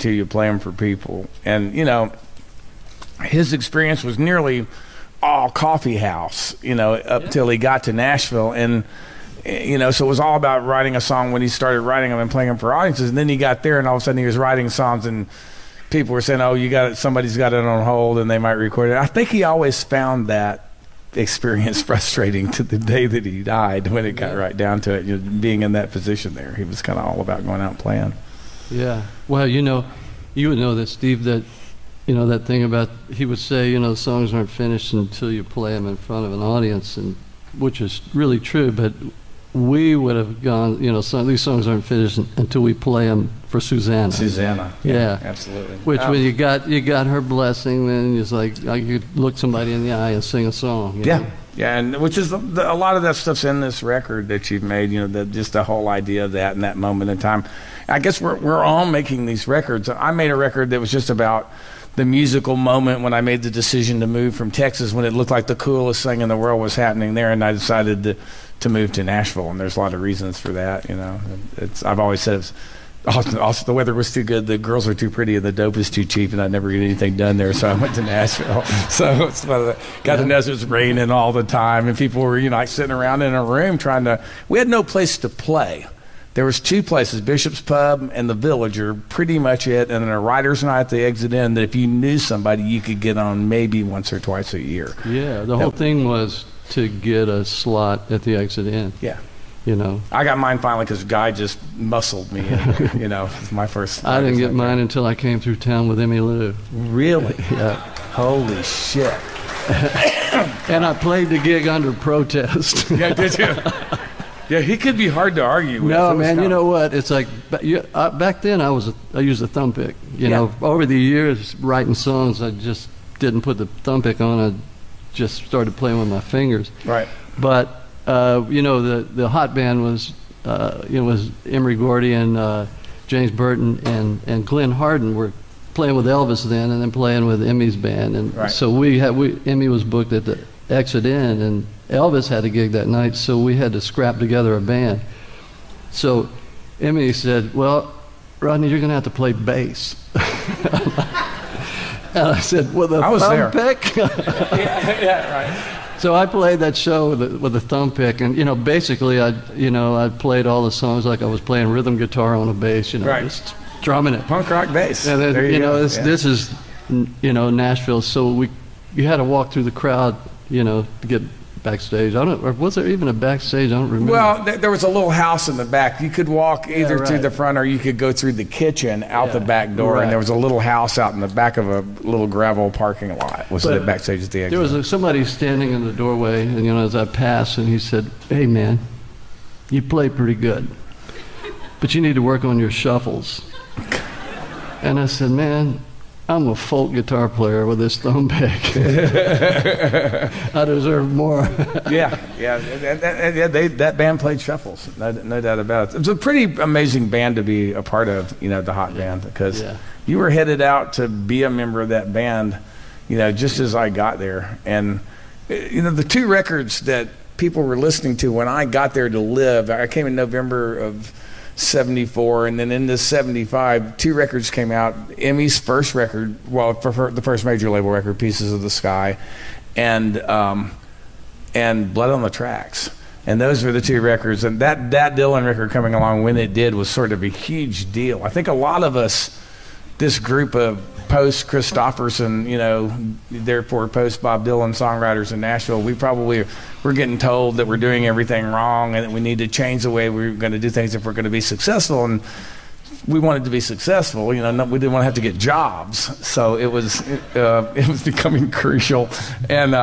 till you play them for people. And, you know, his experience was nearly all coffee house, you know, up till he got to Nashville. And, you know, so it was all about writing a song when he started writing them and playing them for audiences. And then he got there, and all of a sudden he was writing songs, and people were saying, oh, you got it, somebody's got it on hold, and they might record it. I think he always found that experience frustrating to the day that he died, when it got right down to it, you know, being in that position there. He was kind of all about going out and playing. Yeah. Well, you know, you would know this, Steve, that, you know, that thing about, he would say, you know, the songs aren't finished until you play them in front of an audience, and which is really true, but we would have gone, you know, these songs aren't finished until we play them for Susanna. Susanna. Yeah. Absolutely. Which when you got her blessing, then it's like you could look somebody in the eye and sing a song. Yeah. Know? Yeah, and which is a lot of that stuff's in this record that you've made, you know, just the whole idea of that in that moment in time. I guess we're all making these records. I made a record that was just about the musical moment when I made the decision to move from Texas, when it looked like the coolest thing in the world was happening there, and I decided to move to Nashville. And there's a lot of reasons for that, you know. I've always said also the weather was too good, the girls were too pretty, and the dope is too cheap, and I'd never get anything done there, so I went to Nashville. So it's got to know it was raining all the time, and people were, you know, like sitting around in a room we had no place to play. There was two places, Bishop's Pub and the Villager, pretty much it, and then a writer's night at the Exit Inn that if you knew somebody, you could get on maybe once or twice a year. Yeah, the whole thing was to get a slot at the Exit Inn. Yeah. You know. I got mine finally because a guy just muscled me in, you know, it was my first. I didn't get mine until I came through town with Emmy Lou. Really? Yeah. Holy shit. And I played the gig under protest. Yeah, did you? Yeah, he could be hard to argue with. No, man, you know what? It's like, back then I used a thumb pick. You know, over the years writing songs, I just didn't put the thumb pick on. I just started playing with my fingers. Right. But, you know, the hot band was, you know, was Emery Gordy and James Burton and Glenn Hardin were playing with Elvis then, and then playing with Emmy's band. And so Emmy was booked at the Exit Inn, and Elvis had a gig that night, so we had to scrap together a band. So Emmy said, well, Rodney, you're going to have to play bass. And I said, with a thumb pick? Yeah, right. So I played that show with a thumb pick, and, you know, basically I played all the songs like I was playing rhythm guitar on a bass, you know, just drumming it. Punk rock bass. And then, you know, this is, you know, Nashville, so you had to walk through the crowd, you know, to get backstage. Or was there even a backstage? I don't remember. Well, there was a little house in the back. You could walk either through the front, or you could go through the kitchen out the back door, and there was a little house out in the back of a little gravel parking lot. Was the backstage at the exit? There was somebody standing in the doorway, and, you know, as I passed, and he said, hey, man, you play pretty good, but you need to work on your shuffles. And I said, man, I'm a folk guitar player with this thumb pick. I deserve more. That band played shuffles, no doubt about it. It was a pretty amazing band to be a part of, you know, the hot band, because you were headed out to be a member of that band, you know, just as I got there. And, you know, the two records that people were listening to when I got there to live, I came in November of 74, and then in this 75, two records came out. Emmy's first record, well, for the first major label record, Pieces of the Sky, and Blood on the Tracks. And those were the two records. And that Dylan record coming along when it did was sort of a huge deal. I think a lot of us, this group of post-Christopherson, you know, therefore post-Bob Dylan songwriters in Nashville, we're getting told that we're doing everything wrong and that we need to change the way we're going to do things if we're going to be successful. And we wanted to be successful, you know, we didn't want to have to get jobs. So it was becoming crucial. And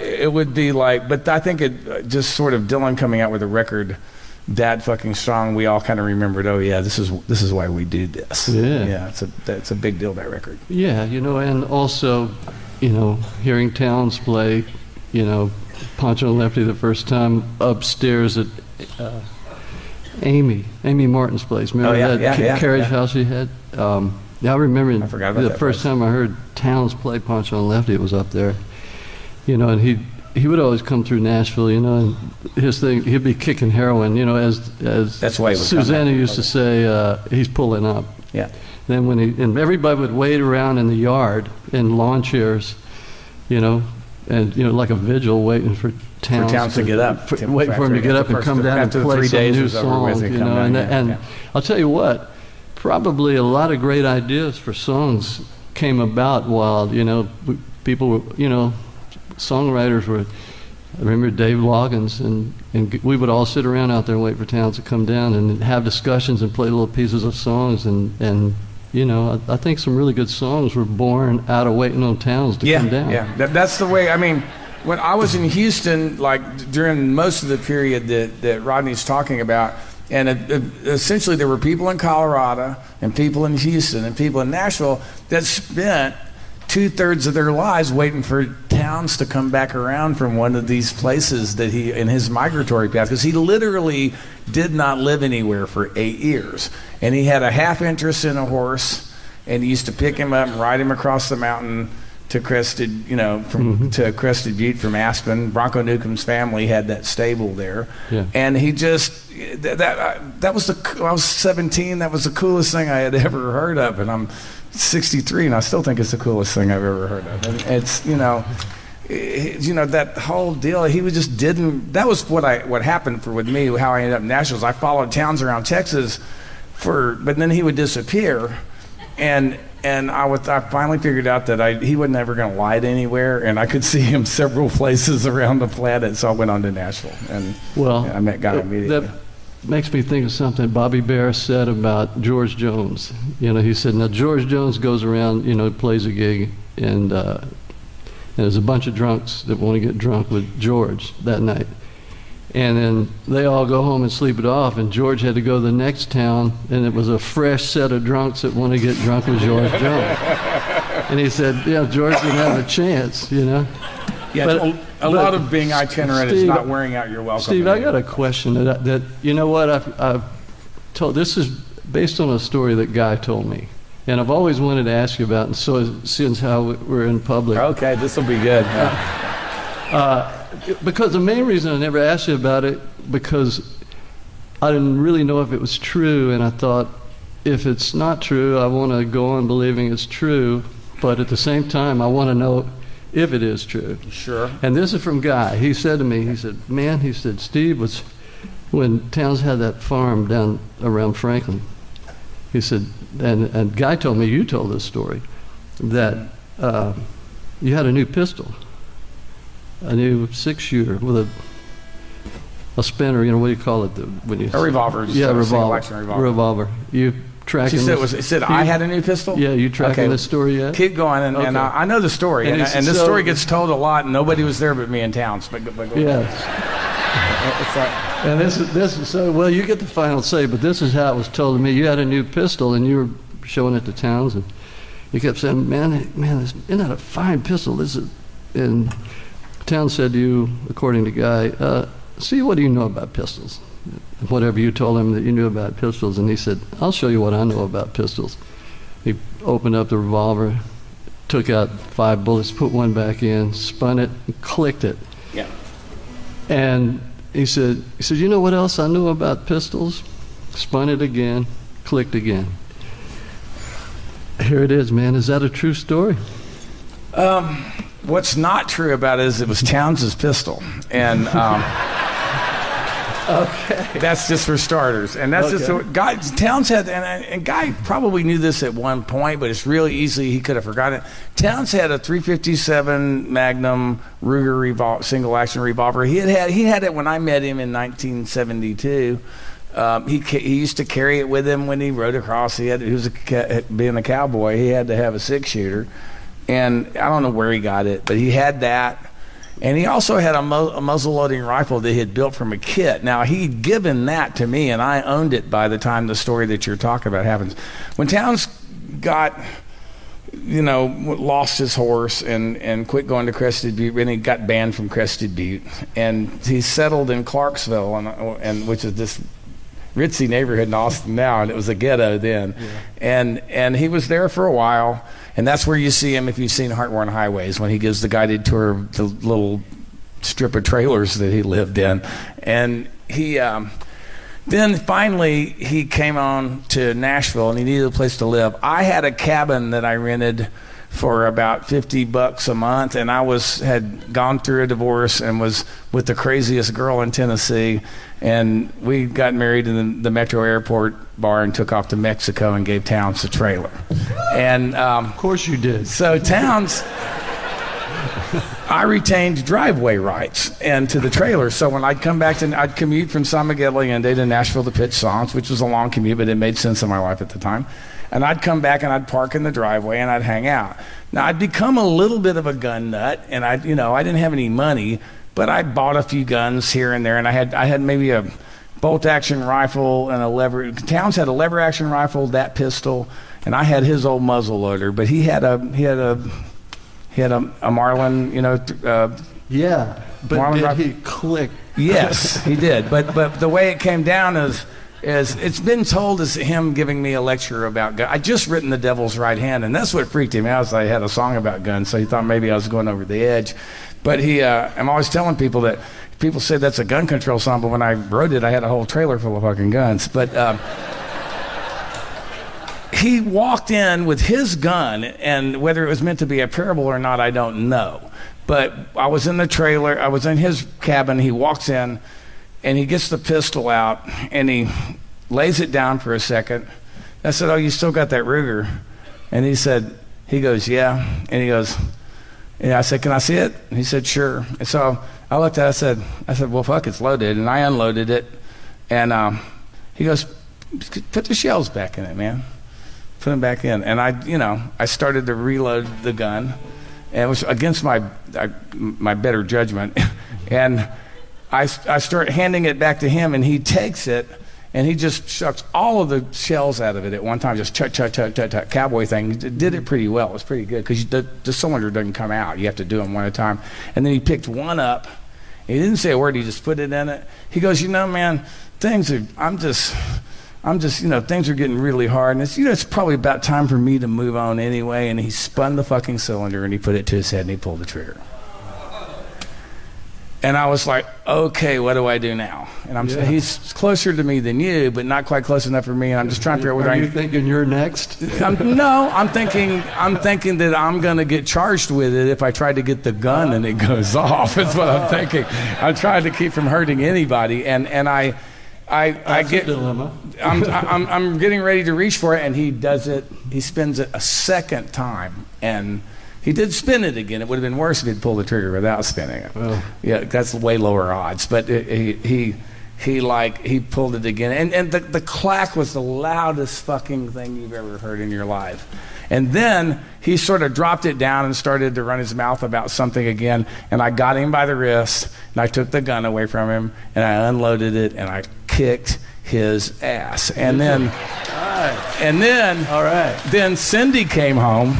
it would be like, but I think it just sort of Dylan coming out with a record that fucking strong, we all kind of remembered, oh yeah, this is why we do this. Yeah, it's a big deal, that record. Yeah, you know, and also, you know, hearing Townes play, you know, Pancho and Lefty the first time upstairs at Amy Martin's place. Remember that carriage house he had? I remember the first time I heard Townes play Pancho and Lefty, it was up there. You know, and he would always come through Nashville, you know, and his thing, he'd be kicking heroin, you know, as that's why Susanna used to say, he's pulling up. Yeah. Then and everybody would wait around in the yard in lawn chairs, and like a vigil waiting for Townes to get up, waiting for him to get up and come down and play some new songs. And I'll tell you what, probably a lot of great ideas for songs came about while people were songwriters were. I remember Dave Loggins, and we would all sit around out there and wait for Townes to come down and have discussions and play little pieces of songs, and I think some really good songs were born out of waiting on Townes to come down. Yeah, that's the way. I mean, when I was in Houston, like during most of the period that Rodney's talking about, and essentially there were people in Colorado and people in Houston and people in Nashville that spent 2/3 of their lives waiting for Townes to come back around from one of these places that he, in his migratory path, because he literally did not live anywhere for 8 years. And he had a half interest in a horse, and he used to pick him up and ride him across the mountain to Crested, to Crested Butte from Aspen. Bronco Newcomb's family had that stable there. Yeah. And he just, that was I was 17, that was the coolest thing I had ever heard of. And I'm 63, and I still think it's the coolest thing I've ever heard of. And it's, that whole deal, he was just didn't, that was what happened with me, how I ended up in Nashville. I followed Townes around Texas but then he would disappear, and I finally figured out that he wasn't ever going to light anywhere, and I could see him several places around the planet, so I went on to Nashville, and I met God immediately. That makes me think of something Bobby Bear said about George Jones. He said, now George Jones goes around, plays a gig, and there's a bunch of drunks that want to get drunk with George that night. And then they all go home and sleep it off, and George had to go to the next town, and it was a fresh set of drunks that want to get drunk with George Jones. And he said, George didn't have a chance, Yeah, but a lot of being itinerant is not wearing out your welcome. Steve, I got a question that I've told. This is based on a story that Guy told me, and I've always wanted to ask you about. And so since how we're in public, okay, this will be good. Because the main reason I never asked you about it, because I didn't really know if it was true, and I thought if it's not true, I want to go on believing it's true, but at the same time, I want to know if it is true. Sure. And this is from Guy. He said to me, Steve was, when Townes had that farm down around Franklin, he said, and Guy told me, you told this story, that you had a new pistol, a new 6-shooter with a spinner, what do you call it? A revolver. Yeah, revolver. You tracking She said I had a new pistol? Yeah, you tracking this story yet? Keep going, and I know the story, and this story gets told a lot, and nobody was there but me and Townes. But go yes. It's like, and this is so, well, you get the final say, but this is how it was told to me. You had a new pistol, and you were showing it to Townes, and you kept saying, man, isn't that a fine pistol? And Townes said to you, according to Guy, see, what do you know about pistols? Whatever you told him that you knew about pistols. And he said, I'll show you what I know about pistols. He opened up the revolver, took out 5 bullets, put one back in, spun it, and clicked it. Yeah. And he said, you know what else I knew about pistols? Spun it again, clicked again. Here it is, man. Is that a true story? What's not true about it is it was Townes' pistol, and okay, that's just for starters. And that's just what Townes had, and Guy probably knew this at one point, but it's really easy he could have forgotten it. Townes had a .357 Magnum Ruger single action revolver. He had it when I met him in 1972. He used to carry it with him when he rode across. Being a cowboy, he had to have a 6-shooter. And I don't know where he got it, but he had that. And he also had a muzzle-loading rifle that he had built from a kit. Now, he'd given that to me, and I owned it by the time the story that you're talking about happens. When Townes lost his horse and quit going to Crested Butte, and he got banned from Crested Butte, and he settled in Clarksville, and which is this ritzy neighborhood in Austin now, and it was a ghetto then. Yeah. And he was there for a while. And that's where you see him, if you've seen Heartworn Highways, when he gives the guided tour of the little strip of trailers that he lived in. And he Then finally, he came on to Nashville, and he needed a place to live. I had a cabin that I rented for about $50 a month, and I had gone through a divorce and was with the craziest girl in Tennessee, and we got married in the Metro Airport bar and took off to Mexico and gave Townes the trailer. And of course you did. So Townes, I retained driveway rights and to the trailer. So when I'd come back I'd commute from San Miguel Allende to Nashville to pitch songs, which was a long commute, but it made sense in my life at the time. And I'd come back and I'd park in the driveway and I'd hang out. Now I'd become a little bit of a gun nut, and I didn't have any money, but I bought a few guns here and there, and I had maybe a bolt action rifle and a lever. Townes had a lever action rifle, that pistol, and I had his old muzzle loader, but he had a Marlin, yeah, but Marlin did he click? Yes, he did. But the way it came down is it's been told as him giving me a lecture about guns. I just written The Devil's Right Hand, and that's what freaked him out. I had a song about guns, so he thought maybe I was going over the edge. But I'm always telling people that people say that's a gun control song, but when I wrote it, I had a whole trailer full of fucking guns. But he walked in with his gun, and whether it was meant to be a parable or not, I don't know. But I was in the trailer, I was in his cabin, he walks in, and he gets the pistol out, and he lays it down for a second. I said, "Oh, you still got that Ruger?" And he goes, "Yeah." And he goes, I said, "Can I see it?" And he said, "Sure." And so I looked at it, I said, "Well, fuck, it's loaded." And I unloaded it, and he goes, "Put the shells back in it, man. Put them back in." And I started to reload the gun, and it was against my better judgment. And I start handing it back to him, and he takes it, and he just shucks all of the shells out of it at one time, just chut, chut, chut, chut, chut, cowboy thing. He did it pretty well. It was pretty good, because the cylinder doesn't come out. You have to do them one at a time. And then he picked one up. He didn't say a word. He just put it in it. He goes, "Man, things are getting really hard, and it's probably about time for me to move on anyway." And he spun the fucking cylinder, and he put it to his head, and he pulled the trigger. And I was like, "Okay, what do I do now?" And he's closer to me than you, but not quite close enough for me. And I'm just trying to figure out what Are you thinking you're next? No, I'm thinking that I'm going to get charged with it if I try to get the gun and it goes off. That's what I'm thinking. I'm trying to keep from hurting anybody, and I get a dilemma. I'm getting ready to reach for it, and he does it. He spins it a second time, and he did spin it again. It would have been worse if he'd pulled the trigger without spinning it. Well, yeah, that's way lower odds. But he pulled it again, and the clack was the loudest fucking thing you've ever heard in your life. And then he sort of dropped it down and started to run his mouth about something again. And I got him by the wrist, and I took the gun away from him, and I unloaded it, and I kicked his ass. And then, then Cindy came home,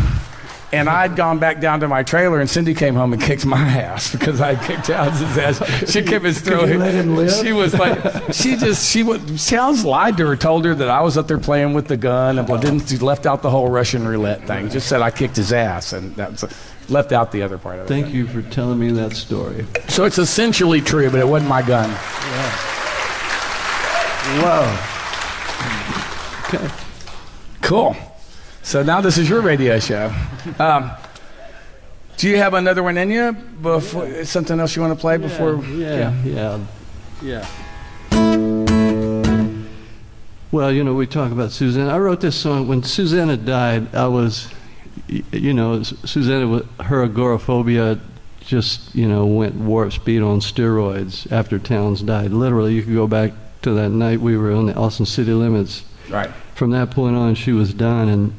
and I'd gone back down to my trailer, and Cindy came home and kicked my ass because I kicked Townes' ass. She kept his throat. She was like, Townes lied to her, told her that I was up there playing with the gun, and she left out the whole Russian roulette thing. Just said I kicked his ass, and left out the other part of it. Thank you for telling me that story. So it's essentially true, but it wasn't my gun. Yeah. Whoa. Okay. Cool. So now this is your radio show. Do you have another one in you? Something else you want to play before? Yeah. Well, we talk about Susanna. I wrote this song when Susanna died. I was, Susanna, her agoraphobia just, went warp speed on steroids after Townes died. Literally, you could go back to that night we were on the Austin city limits. Right. From that point on, she was done, and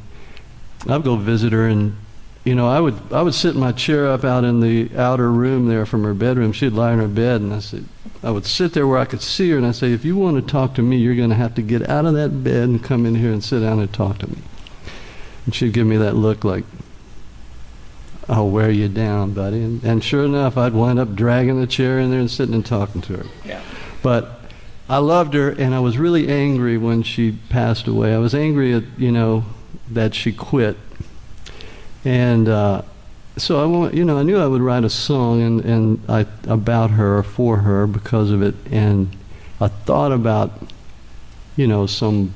I'd go visit her, and I would sit in my chair up out in the outer room there from her bedroom. She'd lie in her bed, and I would sit there where I could see her, and I'd say, "If you want to talk to me, you're going to have to get out of that bed and come in here and sit down and talk to me." And she'd give me that look like, "I'll wear you down, buddy." And sure enough, I'd wind up dragging the chair in there and sitting and talking to her. Yeah. But I loved her, and I was really angry when she passed away. I was angry at, that she quit. And so I knew I would write a song about her, for her, because of it. And I thought about some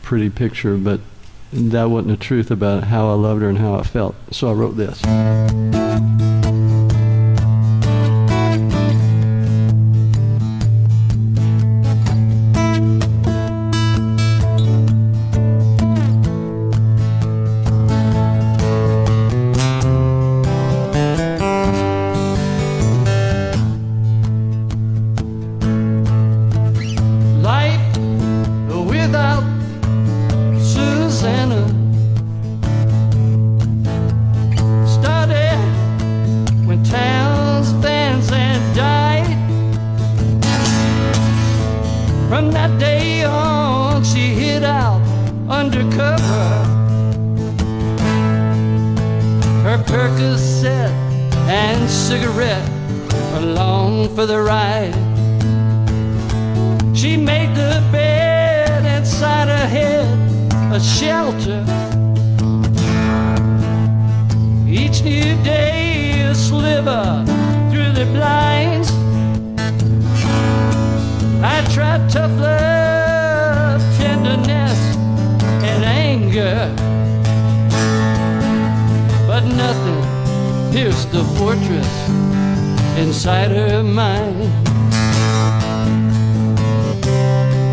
pretty picture, but that wasn't the truth about how I loved her and how I felt. So I wrote this. From that day on, she hid out undercover. Her Percocet and cigarette along for the ride. She made the bed inside her head a shelter. Each new day a sliver through the blinds. I tried tough love, tenderness, and anger, but nothing pierced the fortress inside her mind.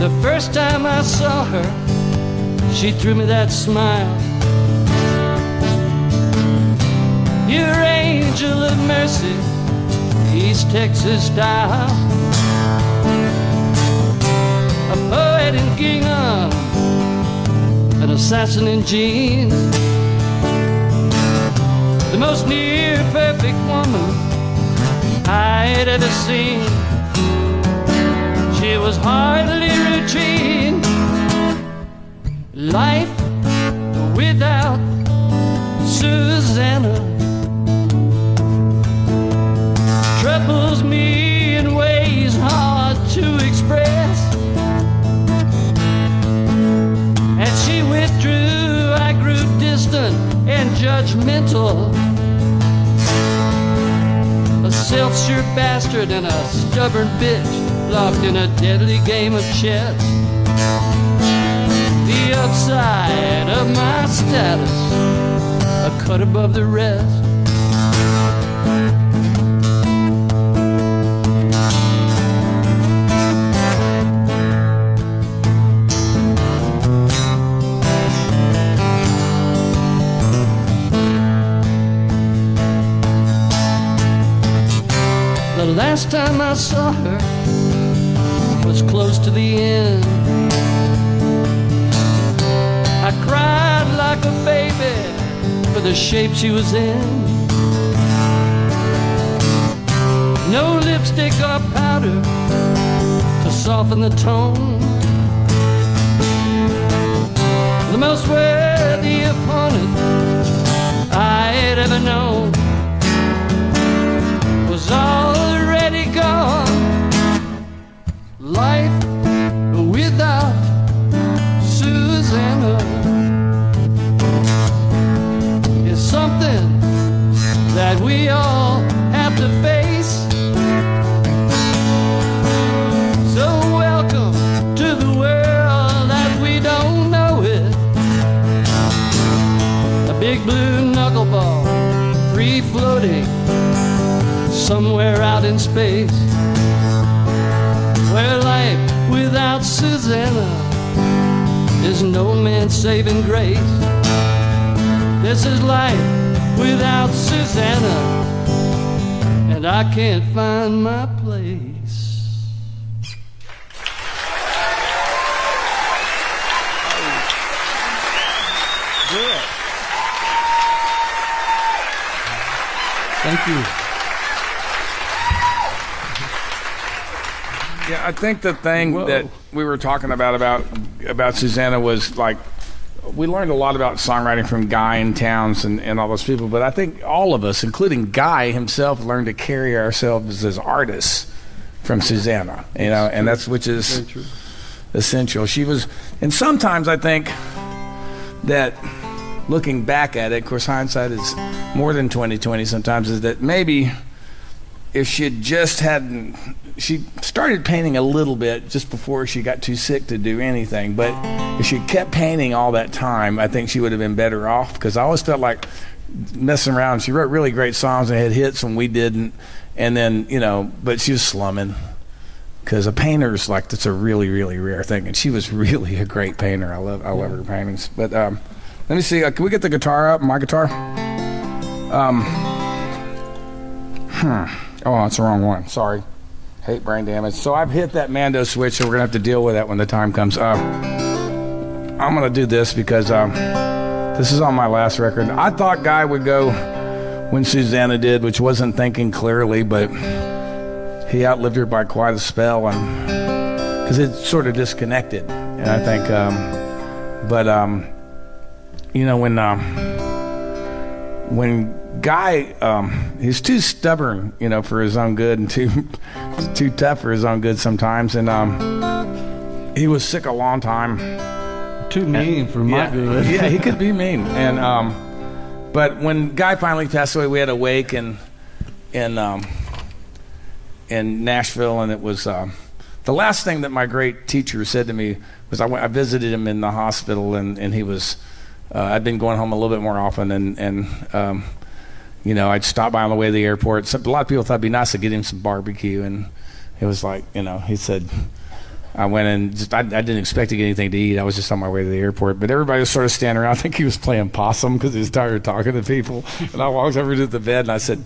The first time I saw her, she threw me that smile. Your angel of mercy, East Texas style. A poet in gingham, an assassin in jeans. The most near perfect woman I'd ever seen. She was hardly routine. Life without Susanna troubles me in ways hard to express. As she withdrew, I grew distant and judgmental. A self-sure bastard and a stubborn bitch locked in a deadly game of chess. The upside of my status, a cut above the rest. The last time I saw her was close to the end. I cried like a baby for the shape she was in. No lipstick or powder to soften the tone. The most worthy opponent I'd ever known was already gone. Life without Susanna is something that we all have to face. So welcome to the world that we don't know it. A big blue knuckleball, free floating somewhere out in space, where life without Susanna is no man's saving grace. This is life without Susanna, and I can't find my place. Good. Thank you. Yeah, I think the thing that we were talking about Susanna was like, we learned a lot about songwriting from Guy and Townes and all those people, but I think all of us, including Guy himself, learned to carry ourselves as artists from Susanna, and that's which is essential. She was, and sometimes I think that looking back at it, of course, hindsight is more than 20/20. Sometimes is that maybe if she had just hadn't, she started painting a little bit just before she got too sick to do anything. But if she kept painting all that time, I think she would have been better off, because I always felt like messing around. She wrote really great songs and had hits when we didn't. And then, but she was slumming, because a painter's like, that's a really, really rare thing. And she was really a great painter. I love her paintings. But let me see. Can we get the guitar up? My guitar? Oh, that's the wrong one. Sorry. Hate brain damage. So I've hit that Mando switch, so we're going to have to deal with that when the time comes. I'm going to do this because this is on my last record. I thought Guy would go when Susanna did, which wasn't thinking clearly, but he outlived her by quite a spell, and because it sort of disconnected. And I think, when Guy, he's too stubborn, for his own good, and too tough for his own good sometimes. And he was sick a long time. Too mean for my good. Yeah, he could be mean. And but when Guy finally passed away, we had a wake in Nashville, and it was the last thing that my great teacher said to me was I visited him in the hospital, and he was. I'd been going home a little bit more often, and I'd stop by on the way to the airport. So a lot of people thought it'd be nice to get him some barbecue, and it was like, he said, I went and I didn't expect to get anything to eat. I was just on my way to the airport, but everybody was sort of standing around. I think he was playing possum because he was tired of talking to people. And I walked over to the bed, and I said,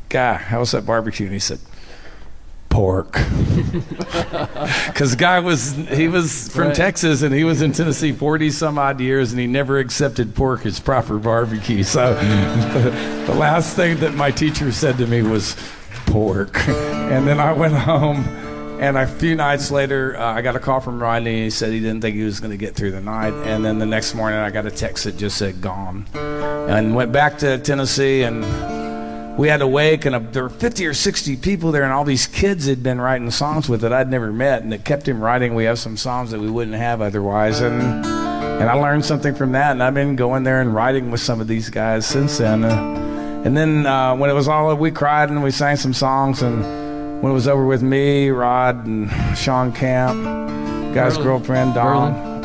Guy, how was that barbecue? And he said, pork. Because Guy was from Texas, and he was in Tennessee 40 some odd years, and he never accepted pork as proper barbecue. So the last thing that my teacher said to me was pork. And then I went home, and a few nights later I got a call from Rodney, and he said he didn't think he was going to get through the night. And then the next morning I got a text that just said gone, and went back to Tennessee, and we had a wake, and there were 50 or 60 people there, and all these kids had been writing songs with that I'd never met, and it kept him writing. We have some songs that we wouldn't have otherwise, and I learned something from that, and I've been going there and writing with some of these guys since then. And then when it was all over, we cried and we sang some songs, and when it was over with me, Rod, and Sean Camp, Guy's girlfriend, Dawn,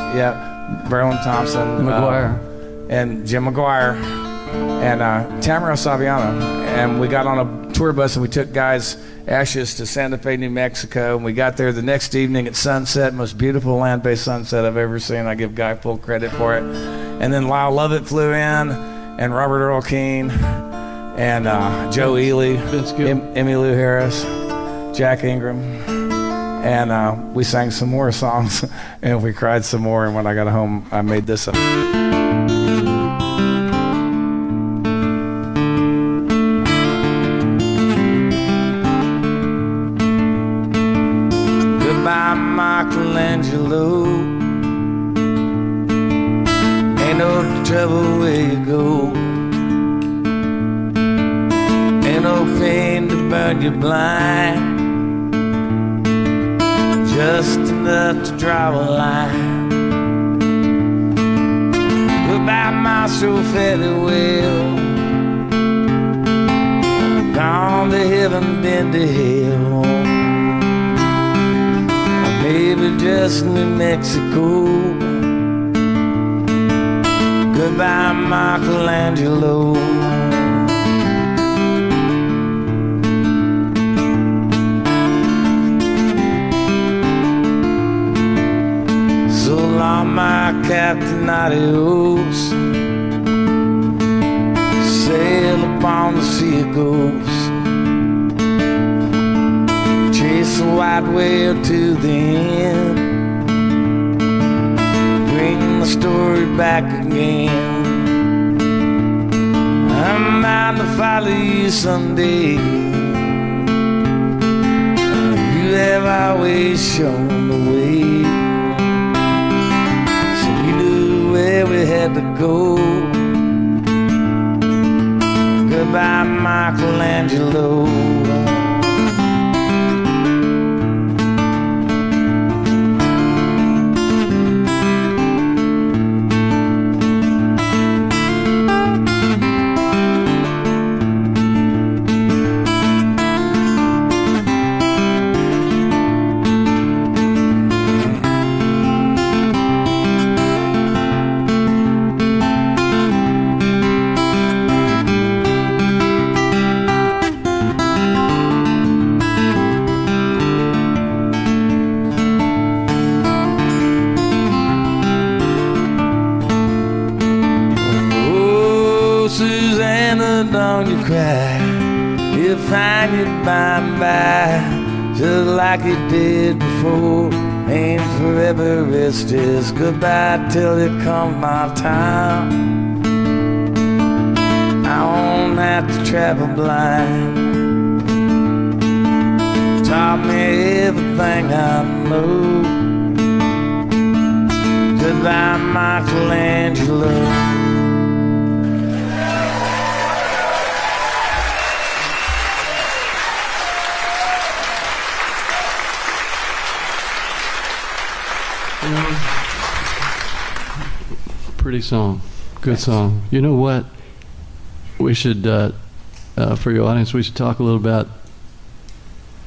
Berlin Thompson, McGuire, and Jim McGuire, and Tamara Saviano. And we got on a tour bus, and we took Guy's ashes to Santa Fe, New Mexico. And we got there the next evening at sunset, most beautiful land-based sunset I've ever seen. I give Guy full credit for it. And then Lyle Lovett flew in, and Robert Earl Keen, and Joe Ely, Emmy Lou Harris, Jack Ingram. And we sang some more songs, and we cried some more. And when I got home, I made this up. Michelangelo, ain't no trouble where you go, ain't no pain to burn you blind, just enough to draw a line. Goodbye, my soul fairly well, gone to heaven, been to hell, maybe just New Mexico. Goodbye, Michelangelo. So long, my captain, adios. Sail upon the sea of ghosts, chase a white whale to the end, bring the story back again. I'm bound to follow you someday. You have always shown the way, so we knew where we had to go. Goodbye, Michelangelo. minute don't you cry, he'll find you by and by, just like he did before. Ain't forever, rest is goodbye till it comes my time. I won't have to travel blind. Taught me everything I know. Goodbye, Michelangelo. Pretty song. Good song. You know what? We should, for your audience, we should talk a little about,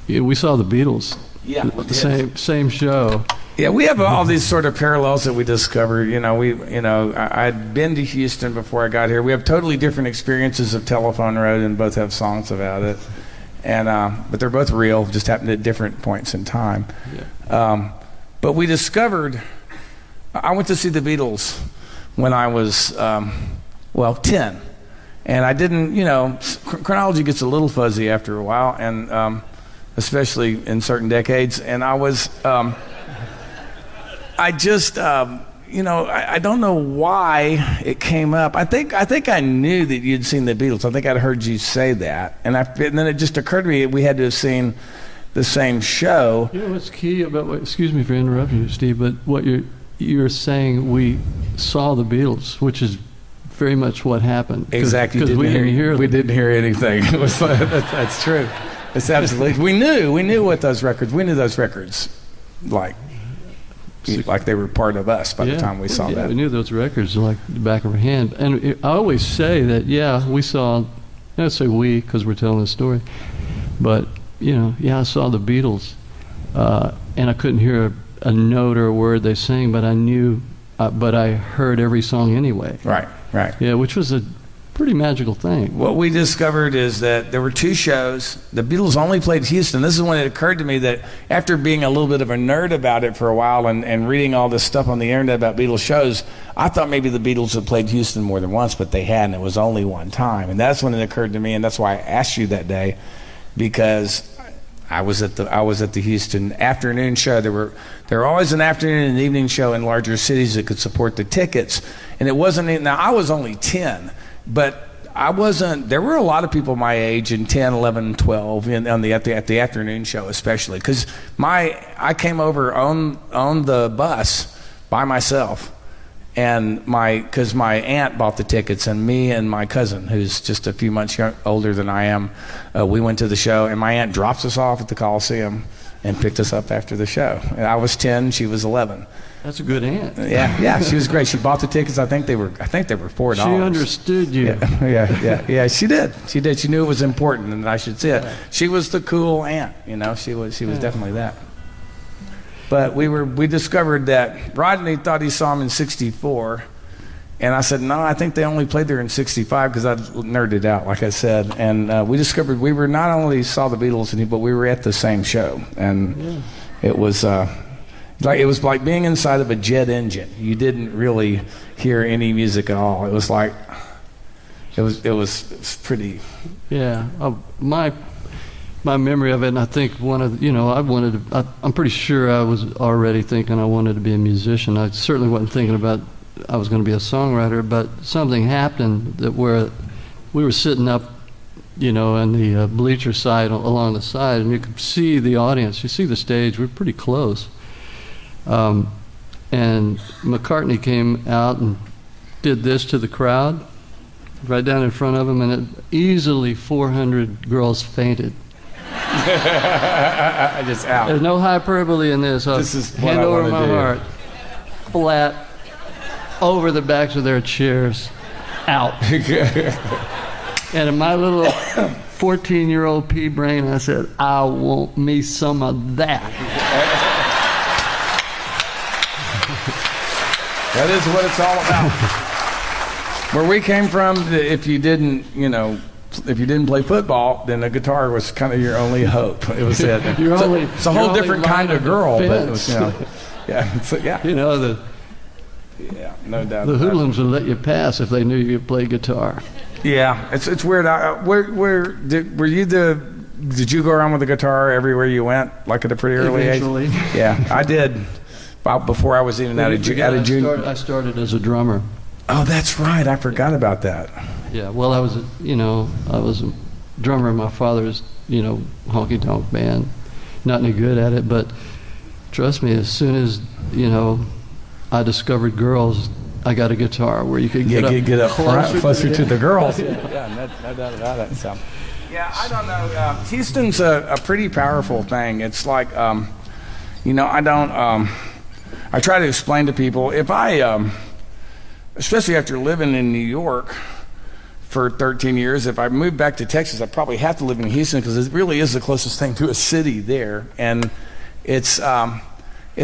we saw the Beatles. Yeah. The same show. Yeah, we have all these sort of parallels that we discovered. I'd been to Houston before I got here. We have totally different experiences of Telephone Road and both have songs about it. And but they're both real, just happened at different points in time. Yeah. But we discovered, I went to see the Beatles when I was, 10. And I didn't, chronology gets a little fuzzy after a while, and especially in certain decades. And I was, I don't know why it came up. I think I knew that you'd seen the Beatles. I think I'd heard you say that. And then it just occurred to me we had to have seen the same show. You know what's key about excuse me for interrupting you, Steve, but what you're saying, we saw the Beatles, which is very much what happened. Exactly. Because we didn't hear them. We didn't hear anything. That's true. It's absolutely. We knew what those records. We knew those records, like they were part of us by the time we saw that. We knew those records like the back of our hand. And I always say that, we saw. I say we because we're telling the story, but I saw the Beatles, and I couldn't hear a note or a word they sang, but I knew, but I heard every song anyway. Right. Yeah, which was a pretty magical thing. What we discovered is that there were two shows. The Beatles only played Houston. This is when it occurred to me that after being a little bit of a nerd about it for a while and reading all this stuff on the internet about Beatles shows, I thought maybe the Beatles had played Houston more than once, but they hadn't. It was only one time. And that's when it occurred to me, and that's why I asked you that day, because I was at the Houston afternoon show. There were always an afternoon and evening show in larger cities that could support the tickets, and it wasn't. Now I was only 10, but I wasn't. There were a lot of people my age in 10, 11, 12 at the afternoon show, especially because I came over on the bus by myself. And because my aunt bought the tickets, and me and my cousin, who's just a few months older than I am, we went to the show, and my aunt dropped us off at the Coliseum and picked us up after the show. And I was 10, she was 11. That's a good aunt. Yeah, she was great. She bought the tickets. I think they were $4. She understood you. Yeah, she did. She knew it was important and that I should see it. She was the cool aunt, She was definitely that. But we discovered that Rodney thought he saw him in '64, and I said, no, I think they only played there in '65 because I nerded out, like I said. And we discovered we were not only saw the Beatles, but we were at the same show, and it was like being inside of a jet engine. You didn't really hear any music at all. It was like it was pretty. Yeah, my memory of it, and I think I'm pretty sure I was already thinking I wanted to be a musician. I certainly wasn't thinking about I was going to be a songwriter, but something happened where we were sitting up, in the bleacher side, along the side, and you could see the audience. You see the stage. We're pretty close. And McCartney came out and did this to the crowd right down in front of him, and easily 400 girls fainted. Just out. There's no hyperbole in this. This is what hand I over wanna my do. heart, flat, over the backs of their chairs, out. And in my little 14-year-old pea brain, I said, I want me some of that. That is what it's all about. Where we came from, if you didn't play football, then the guitar was kind of your only hope. It was it. It's a whole different kind of girl, but it was, yeah. Yeah, no doubt. The hoodlums would let you pass if they knew you could play guitar. Yeah, it's weird. Were you did you go around with a guitar everywhere you went, like at a pretty early Eventually. age? Yeah, I did. About before I was even out of junior. I started as a drummer. Oh, that's right. I forgot about that. Yeah, well, I was a drummer in my father's, honky-tonk band. Not any good at it, but trust me, as soon as, I discovered girls, I got a guitar where you could get up closer to the girls. Yeah, no doubt about it. So, yeah, I don't know. Houston's a pretty powerful thing. It's like, I try to explain to people, if I, especially after living in New York for 13 years, if I moved back to Texas, I'd probably have to live in Houston because it really is the closest thing to a city there. And it's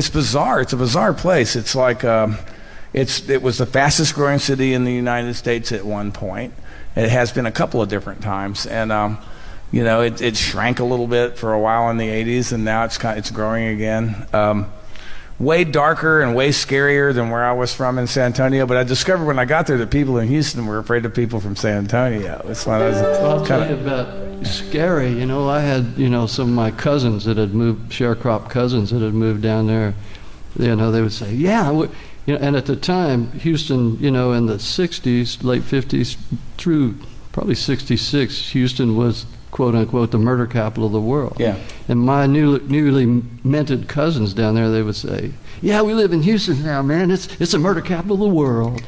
bizarre. It's a bizarre place. It's like, it was the fastest growing city in the United States at one point. It has been a couple of different times. And, it shrank a little bit for a while in the 80s, and now it's growing again. Way darker and way scarier than where I was from in San Antonio, but I discovered when I got there that people in Houston were afraid of people from San Antonio. It's one of those. Well, I'll tell you about scary. I had some of my cousins that had moved, sharecrop cousins that had moved down there. They would say, "Yeah," and at the time, Houston, in the '60s, late '50s through probably '66, Houston was, quote unquote, the murder capital of the world. Yeah. And my newly minted cousins down there, they would say, "Yeah, we live in Houston now, man. It's the murder capital of the world."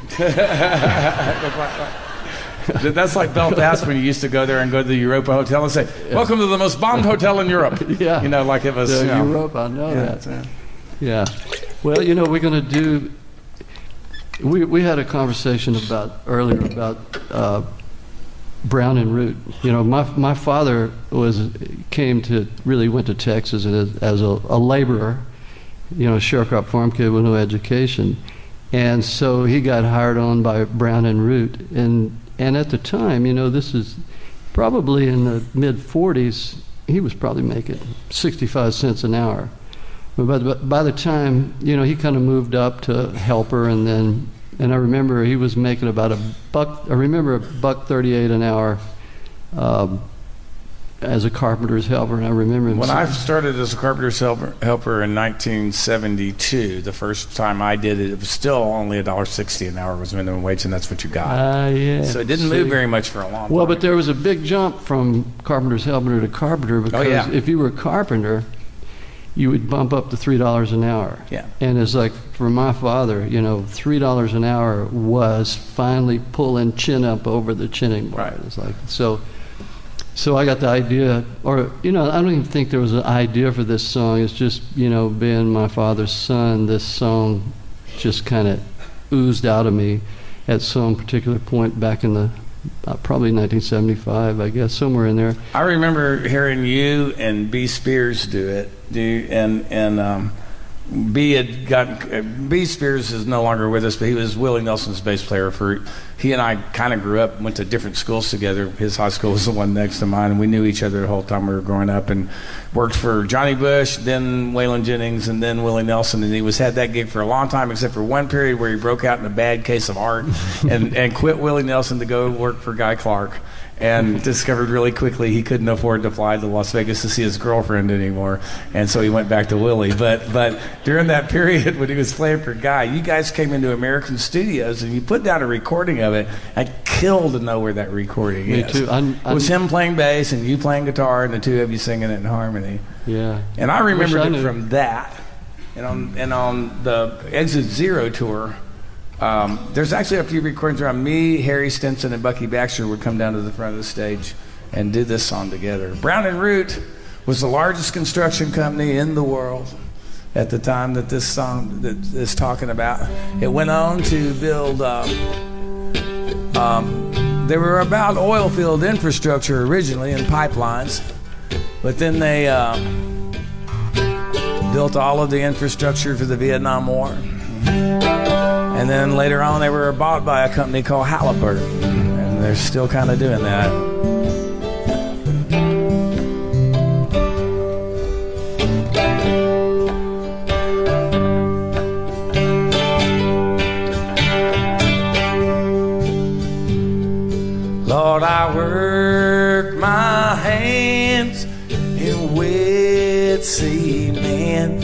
That's like Belfast when you used to go there and go to the Europa Hotel and say, "Welcome to the most bombed hotel in Europe." Yeah. Like it was. Europe, I know that. Yeah. Well, we're going to do. We had a conversation earlier about Brown and Root. My father went to Texas as a laborer, sharecrop farm kid with no education, and so he got hired on by Brown and Root, and at the time, this is probably in the mid 40s, he was probably making 65 cents an hour, but by the time he kind of moved up to helper, and I remember he was making about $1.38 an hour as a carpenter's helper. And I remember him when I started as a carpenter's helper in 1972, the first time I did it, it was still only $1.60 an hour was minimum wage, and that's what you got. Yeah. So it didn't move very much for a long time. Well, but there was a big jump from carpenter's helper to carpenter because if you were a carpenter, you would bump up to $3 an hour. Yeah. And it's like, for my father, $3 an hour was finally pulling chin up over the chinning bar. Right. It's like, so I got the idea, or, I don't even think there was an idea for this song. It's just, being my father's son, this song just kind of oozed out of me at some particular point back in the probably 1975, I guess, somewhere in there. I remember hearing you and B. Spears do it, and B. Spears is no longer with us, but he was Willie Nelson's bass player. He and I kind of grew up, went to different schools together. His high school was the one next to mine, and we knew each other the whole time we were growing up, and worked for Johnny Bush, then Waylon Jennings, and then Willie Nelson. And he had that gig for a long time, except for one period where he broke out in a bad case of art and quit Willie Nelson to go work for Guy Clark, and discovered really quickly he couldn't afford to fly to Las Vegas to see his girlfriend anymore, and so he went back to Willie. But during that period when he was playing for Guy, you guys came into American Studios and you put down a recording of it. I'd kill to know where that recording is. Me too. It was him playing bass and you playing guitar and the two of you singing it in harmony. Yeah. And I remembered it from that. And on the Exit Zero tour, there's actually a few recordings around me, Harry Stinson, and Bucky Baxter would come down to the front of the stage and do this song together. Brown and Root was the largest construction company in the world at the time that this song that is talking about. It went on to build, they were about oil field infrastructure originally and pipelines, but then they built all of the infrastructure for the Vietnam War. And then later on, they were bought by a company called Halliburton, and they're still kind of doing that. Lord, I worked my hands in wet cement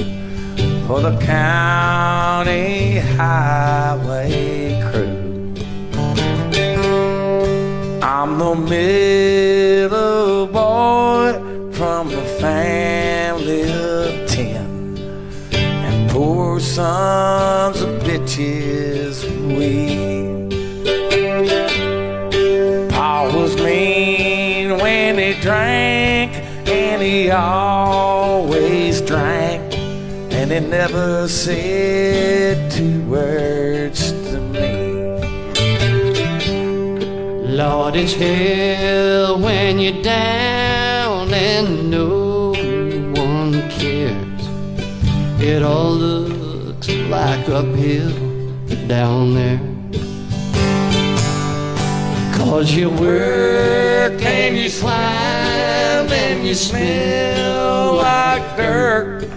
for the county highway crew. I'm the middle boy from a family of 10, and poor sons of bitches we. Pa was mean when he drank, and he always drank, and he never said 2 words to me. Lord, it's hell when you're down and no one cares. It all looks like uphill down there. 'Cause you work and you slime and you smell like dirt,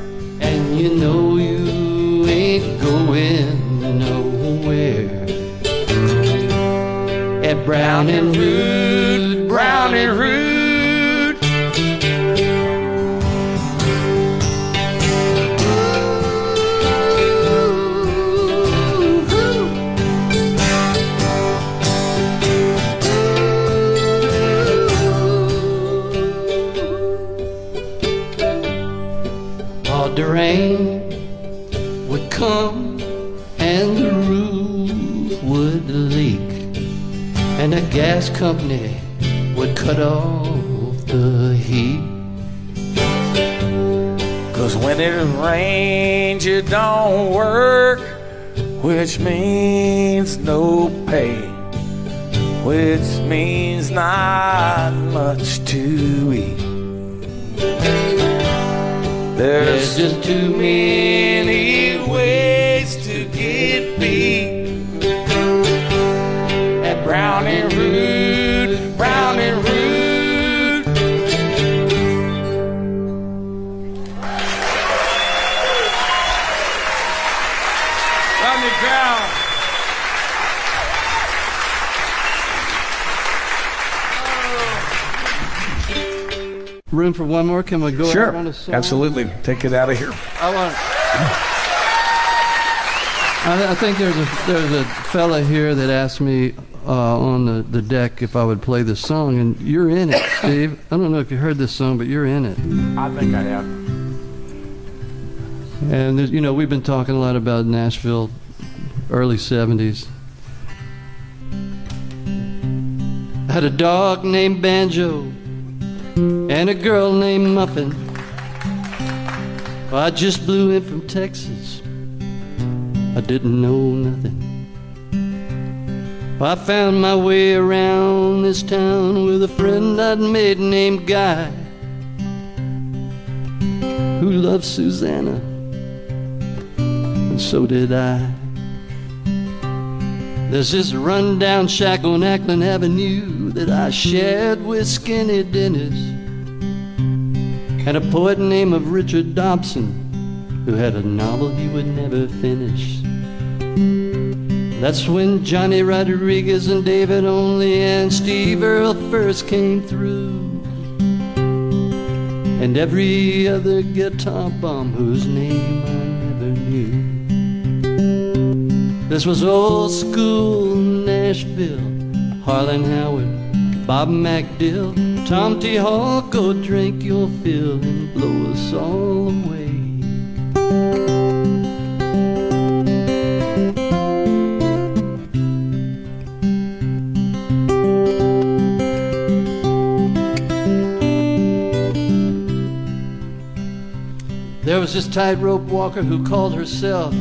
and you know you ain't going nowhere. At Brown and Root, Brown and Root. The rain would come and the roof would leak, and the gas company would cut off the heat. 'Cause when it rains you don't work, which means no pay, which means not much to eat. There's just too many ways to get beat. At Brown and Root, Brown and Root. Rodney Crowell. Room for one more? Can we go Sure, out on a song? absolutely. Take it out of here. I think there's a fella here that asked me on the deck if I would play this song, and you're in it, Steve. I don't know if you heard this song, but you're in it. I think I have. And you know, we've been talking a lot about Nashville, early 70s. I had a dog named Banjo and a girl named Muffin. I just blew in from Texas. I didn't know nothing. I found my way around this town with a friend I'd made named Guy, who loved Susanna, and so did I. There's this rundown shack on Ackland Avenue that I shared with Skinny Dennis and a poet named of Richard Dobson, who had a novel he would never finish. That's when Johnny Rodriguez and David Only and Steve Earle first came through, and every other guitar bum whose name I never knew. This was old school Nashville, Harlan Howard, Bob MacDill, Tom T. Hall, go drink your fill and blow us all away. There was this tightrope walker who called herself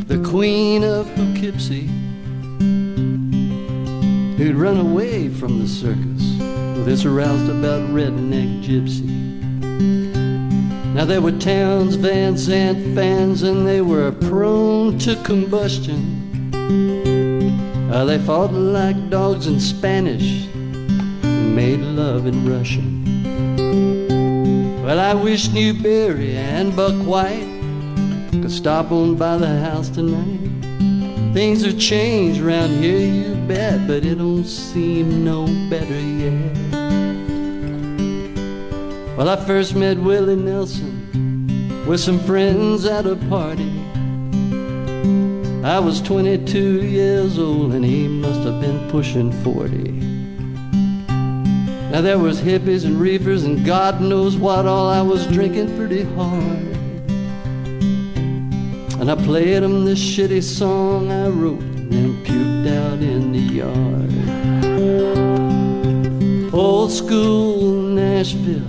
the Queen of Poughkeepsie, who'd run away from the circus with its roustabout redneck gypsy. Now they were Townes Van Zandt fans, and they were prone to combustion. They fought like dogs in Spanish and made love in Russian. Well, I wish Newberry and Buck White could stop on by the house tonight Things are changed around here, you bet, but it don't seem no better yet. Well, I first met Willie Nelson with some friends at a party. I was 22 years old and he must have been pushing 40. Now there was hippies and reefers and God knows what all. I was drinking pretty hard, and I played him this shitty song I wrote and then puked out in the yard. Old school Nashville,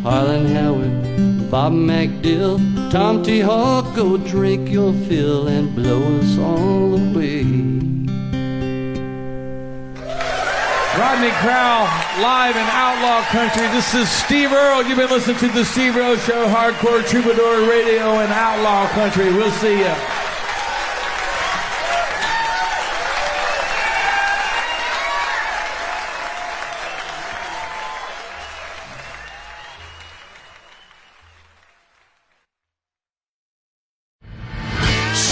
Harlan Howard, Bob McDill, Tom T. Hawk, go drink your fill and blow us all away. Rodney Crowell, live in Outlaw Country. This is Steve Earle. You've been listening to the Steve Earle Show, Hardcore Troubadour Radio in Outlaw Country. We'll see you.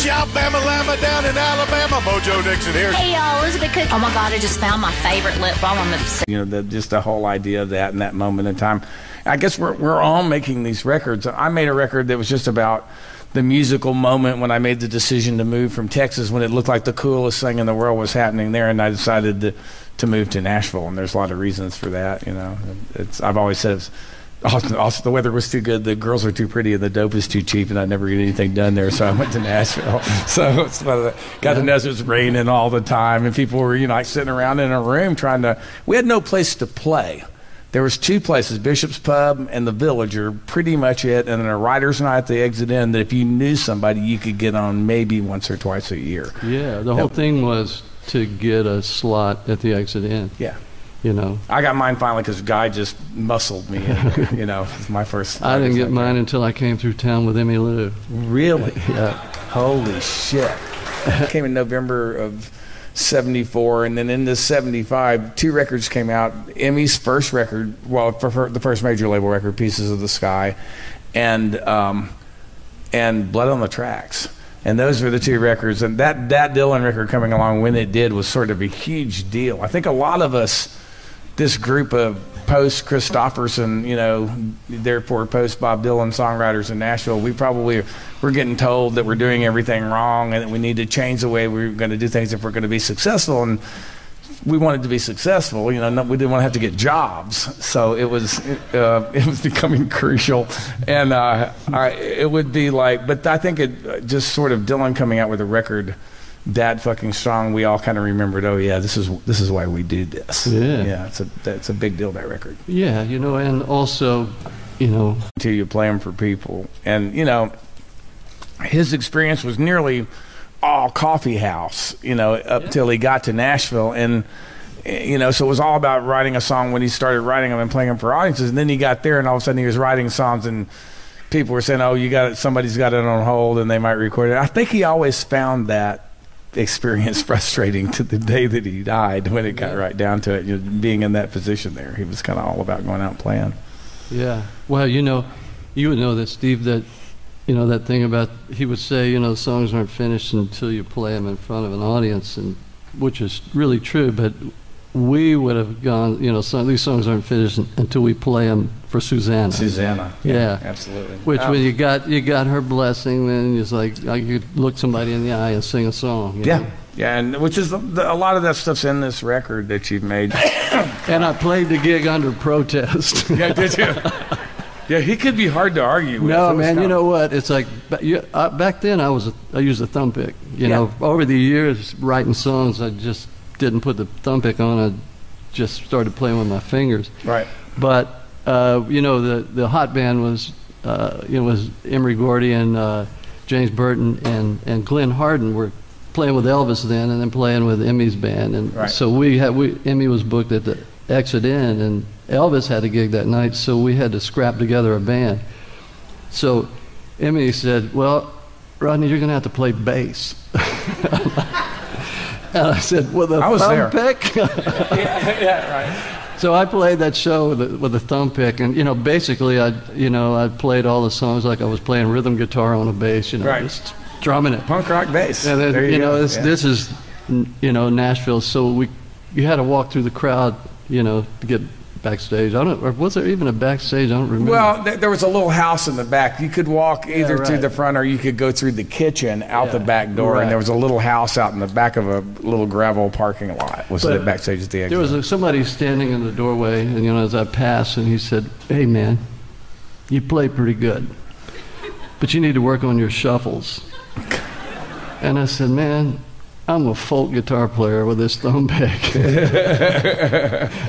Shout Bama Lama down in Alabama. Mojo Dixon here. Hey y'all, Elizabeth Cook. Oh my God, I just found my favorite lip balm. I'm obsessed. You know, just the whole idea of that in that moment in time. I guess we're all making these records. I made a record that was just about the musical moment when I made the decision to move from Texas, when it looked like the coolest thing in the world was happening there, and I decided to move to Nashville. And there's a lot of reasons for that. You know, I've always said it's also the weather was too good, the girls were too pretty, and the dope is too cheap, and I'd never get anything done there, so I went to Nashville. So it's got to know it was raining all the time, and people were, you know, like sitting around in a room we had no place to play. There was two places, Bishop's Pub and the Villager, pretty much it, and then a writer's night at the Exit Inn that if you knew somebody, you could get on maybe once or twice a year. Yeah, the whole thing was to get a slot at the Exit Inn. Yeah. You know, I got mine finally because a guy just muscled me in. You know, it's my first. I didn't get mine until I came through town with Emmy Lou. Really? Yeah. Holy shit! I came in November of '74, and then in this '75, two records came out. Emmy's first record, well, the first major label record, "Pieces of the Sky," and "Blood on the Tracks." And those were the two records. And that Dylan record coming along when it did was sort of a huge deal. I think a lot of us, this group of post-Christopherson, you know, therefore post-Bob Dylan songwriters in Nashville, we're getting told that we're doing everything wrong and that we need to change the way we're going to do things if we're going to be successful. And we wanted to be successful, you know, we didn't want to have to get jobs. So it was becoming crucial. And it would be like, but I think it just sort of Dylan coming out with a record that fucking strong, we all kind of remembered, oh yeah, this is why we do this. Yeah, it's a big deal, that record. Yeah, you know, and also, you know, until you play them for people, and you know, his experience was nearly all coffee house, you know, up till he got to Nashville, and you know, so it was all about writing a song when he started writing them and playing them for audiences, and then he got there, and all of a sudden he was writing songs and people were saying, oh, somebody's got it on hold and they might record it. I think he always found that experience frustrating to the day that he died when it got right down to it, you know, being in that position there. He was kind of all about going out and playing. Yeah. Well, you know, you would know that, Steve, that, you know, that thing about, he would say, you know, songs aren't finished until you play them in front of an audience, and which is really true, but we would have gone, you know, these songs aren't finished until we play them for Susanna. Yeah, absolutely. Which when you got her blessing, then it's like you could look somebody in the eye and sing a song. Yeah, and which is a lot of that stuff's in this record that you've made. And I played the gig under protest. Yeah, did you? Yeah, he could be hard to argue with. No, man, you know what? It's like back then I used a thumb pick. You know, over the years writing songs, I just didn't put the thumb pick on. I just started playing with my fingers. Right. But you know, the hot band was was Emery Gordy and James Burton and Glenn Hardin were playing with Elvis then, and then playing with Emmy's band, and so Emmy was booked at the Exit Inn, and Elvis had a gig that night, so we had to scrap together a band. So Emmy said, well, Rodney, you're going to have to play bass. And I said, with a thumb pick? Right. So I played that show with a thumb pick, and you know, basically I played all the songs like I was playing rhythm guitar on a bass, you know, just drumming it. Punk rock bass. And then, there you go. this is, Nashville. So you had to walk through the crowd, to get backstage. Or was there even a backstage? I don't remember. Well, there was a little house in the back. You could walk either through the front or you could go through the kitchen out the back door. And there was a little house out in the back of a little gravel parking lot. Was the backstage at the exit? There was somebody standing in the doorway, and as I passed, and he said, "Hey, man, you play pretty good, but you need to work on your shuffles." And I said, "Man, I'm a folk guitar player with this thumb pick.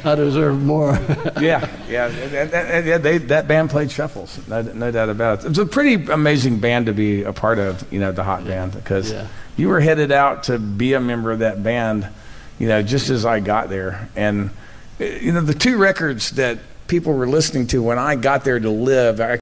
I deserve more." That band played shuffles, no doubt about it. It was a pretty amazing band to be a part of, the Hot Band, because you were headed out to be a member of that band, just as I got there. And, the two records that people were listening to when I got there to live,